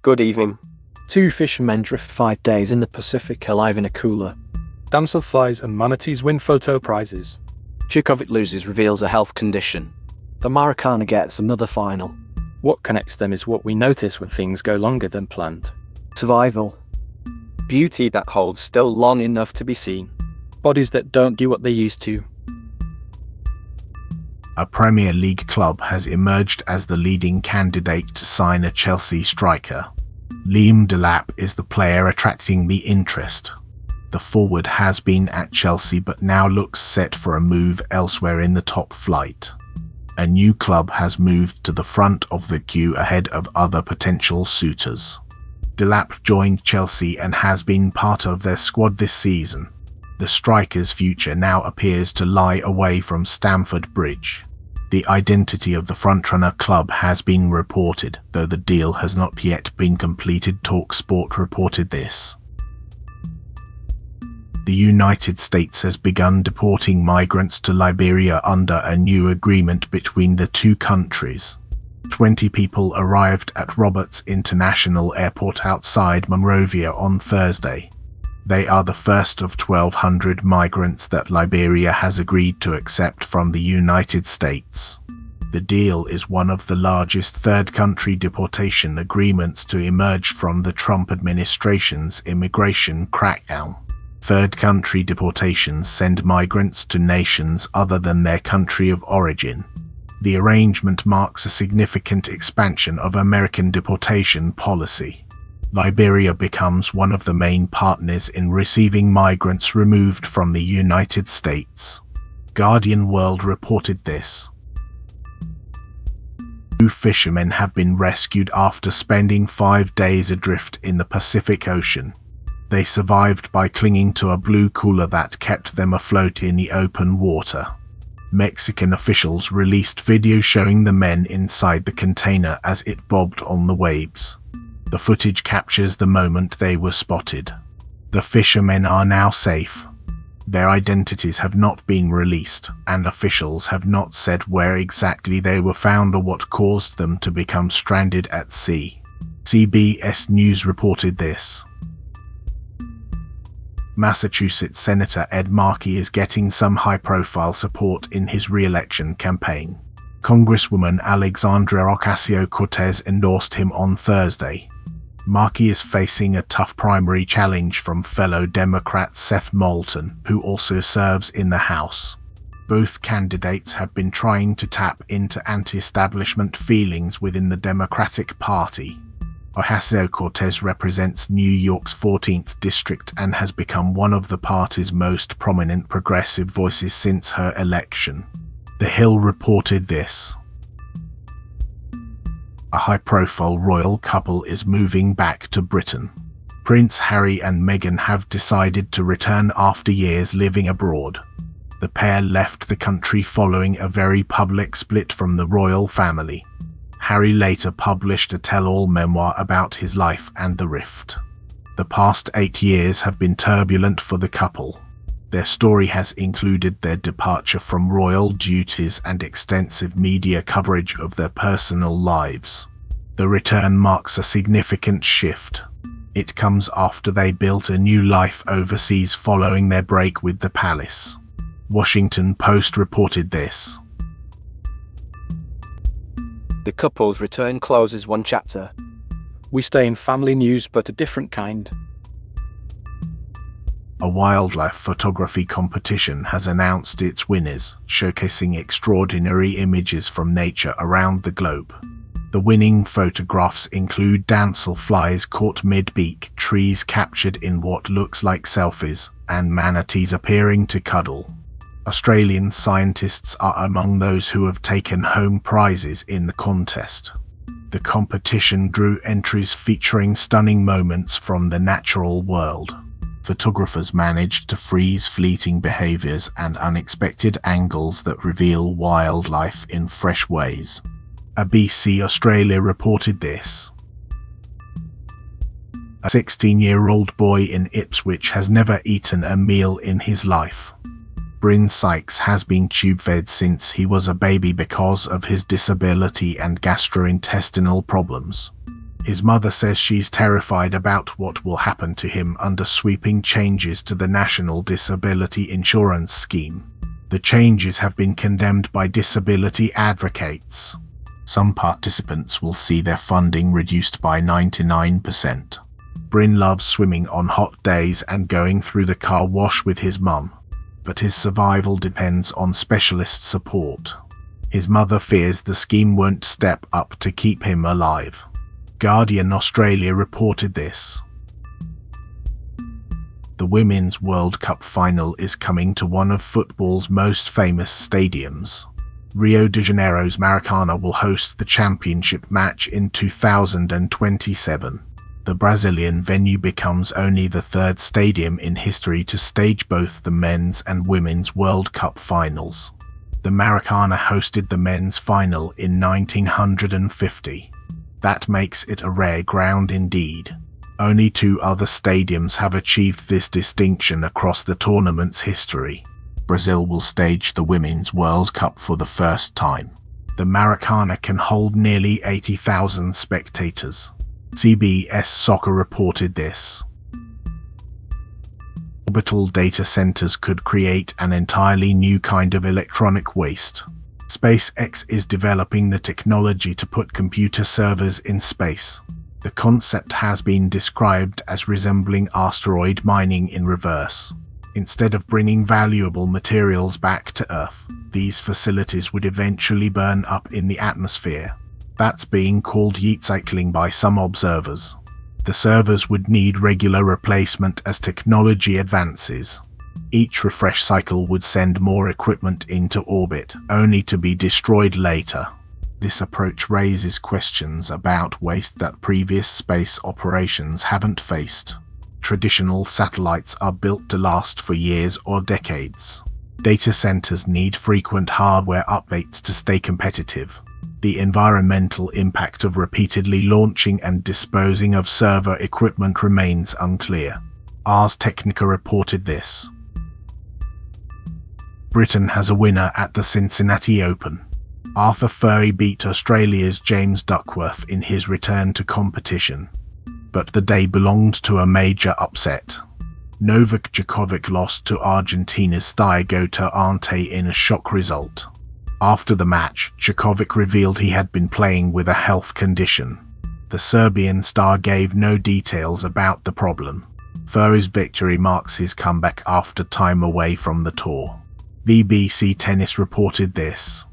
Good evening. Two fishermen drift 5 days in the Pacific alive in a cooler. Damselflies and manatees win photo prizes. Djokovic loses, reveals a health condition. The Maracana gets another final. What connects them is what we notice when things go longer than planned. Survival. Beauty that holds still long enough to be seen. Bodies that don't do what they used to. A Premier League club has emerged as the leading candidate to sign a Chelsea striker. Liam Delap is the player attracting the interest. The forward has been at Chelsea but now looks set for a move elsewhere in the top flight. A new club has moved to the front of the queue ahead of other potential suitors. Delap joined Chelsea and has been part of their squad this season. The striker's future now appears to lie away from Stamford Bridge. The identity of the frontrunner club has been reported, though the deal has not yet been completed. talkSPORT reported this. The United States has begun deporting migrants to Liberia under a new agreement between the two countries. 20 people arrived at Roberts International Airport outside Monrovia on Thursday. They are the first of 1,200 migrants that Liberia has agreed to accept from the United States. The deal is one of the largest third-country deportation agreements to emerge from the Trump administration's immigration crackdown. Third-country deportations send migrants to nations other than their country of origin. The arrangement marks a significant expansion of American deportation policy. Liberia becomes one of the main partners in receiving migrants removed from the United States. Guardian World reported this. Two fishermen have been rescued after spending 5 days adrift in the Pacific Ocean. They survived by clinging to a blue cooler that kept them afloat in the open water. Mexican officials released video showing the men inside the container as it bobbed on the waves. The footage captures the moment they were spotted. The fishermen are now safe. Their identities have not been released, and officials have not said where exactly they were found or what caused them to become stranded at sea. CBS News reported this. Massachusetts Senator Ed Markey is getting some high-profile support in his re-election campaign. Congresswoman Alexandria Ocasio-Cortez endorsed him on Thursday. Markey is facing a tough primary challenge from fellow Democrat Seth Moulton, who also serves in the House. Both candidates have been trying to tap into anti-establishment feelings within the Democratic Party. Ocasio-Cortez represents New York's 14th district and has become one of the party's most prominent progressive voices since her election. The Hill reported this. A high-profile royal couple is moving back to Britain. Prince Harry and Meghan have decided to return after years living abroad. The pair left the country following a very public split from the royal family. Harry later published a tell-all memoir about his life and the rift. The past 8 years have been turbulent for the couple. Their story has included their departure from royal duties and extensive media coverage of their personal lives. The return marks a significant shift. It comes after they built a new life overseas following their break with the palace. Washington Post reported this. The couple's return closes one chapter. We stay in family news, but a different kind. A wildlife photography competition has announced its winners, showcasing extraordinary images from nature around the globe. The winning photographs include damselflies caught mid-beak, trees captured in what looks like selfies, and manatees appearing to cuddle. Australian scientists are among those who have taken home prizes in the contest. The competition drew entries featuring stunning moments from the natural world. Photographers managed to freeze fleeting behaviors and unexpected angles that reveal wildlife in fresh ways. ABC Australia reported this. A 16-year-old boy in Ipswich has never eaten a meal in his life. Bryn has been tube-fed since he was a baby because of his disability and gastrointestinal problems. His mother says she's terrified about what will happen to him under sweeping changes to the National Disability Insurance Scheme. The changes have been condemned by disability advocates. Some participants will see their funding reduced by 99%. Bryn loves swimming on hot days and going through the car wash with his mum, but his survival depends on specialist support. His mother fears the scheme won't step up to keep him alive. Guardian Australia reported this. The Women's World Cup final is coming to one of football's most famous stadiums. Rio de Janeiro's Maracana will host the championship match in 2027. The Brazilian venue becomes only the third stadium in history to stage both the men's and women's World Cup finals. The Maracana hosted the men's final in 1950. That makes it a rare ground indeed. Only 2 other stadiums have achieved this distinction across the tournament's history. Brazil will stage the Women's World Cup for the first time. The Maracana can hold nearly 80,000 spectators. CBS Soccer reported this. Orbital data centers could create an entirely new kind of electronic waste. SpaceX is developing the technology to put computer servers in space. The concept has been described as resembling asteroid mining in reverse. Instead of bringing valuable materials back to Earth, these facilities would eventually burn up in the atmosphere. That's being called heat cycling by some observers. The servers would need regular replacement as technology advances. Each refresh cycle would send more equipment into orbit, only to be destroyed later. This approach raises questions about waste that previous space operations haven't faced. Traditional satellites are built to last for years or decades. Data centers need frequent hardware updates to stay competitive. The environmental impact of repeatedly launching and disposing of server equipment remains unclear. Ars Technica reported this. Britain has a winner at the Cincinnati Open. Arthur Furry beat Australia's James Duckworth in his return to competition. But the day belonged to a major upset. Novak Djokovic lost to Argentina's Diego Ante in a shock result. After the match, Djokovic revealed he had been playing with a health condition. The Serbian star gave no details about the problem. Furry's victory marks his comeback after time away from the tour. BBC Tennis reported this.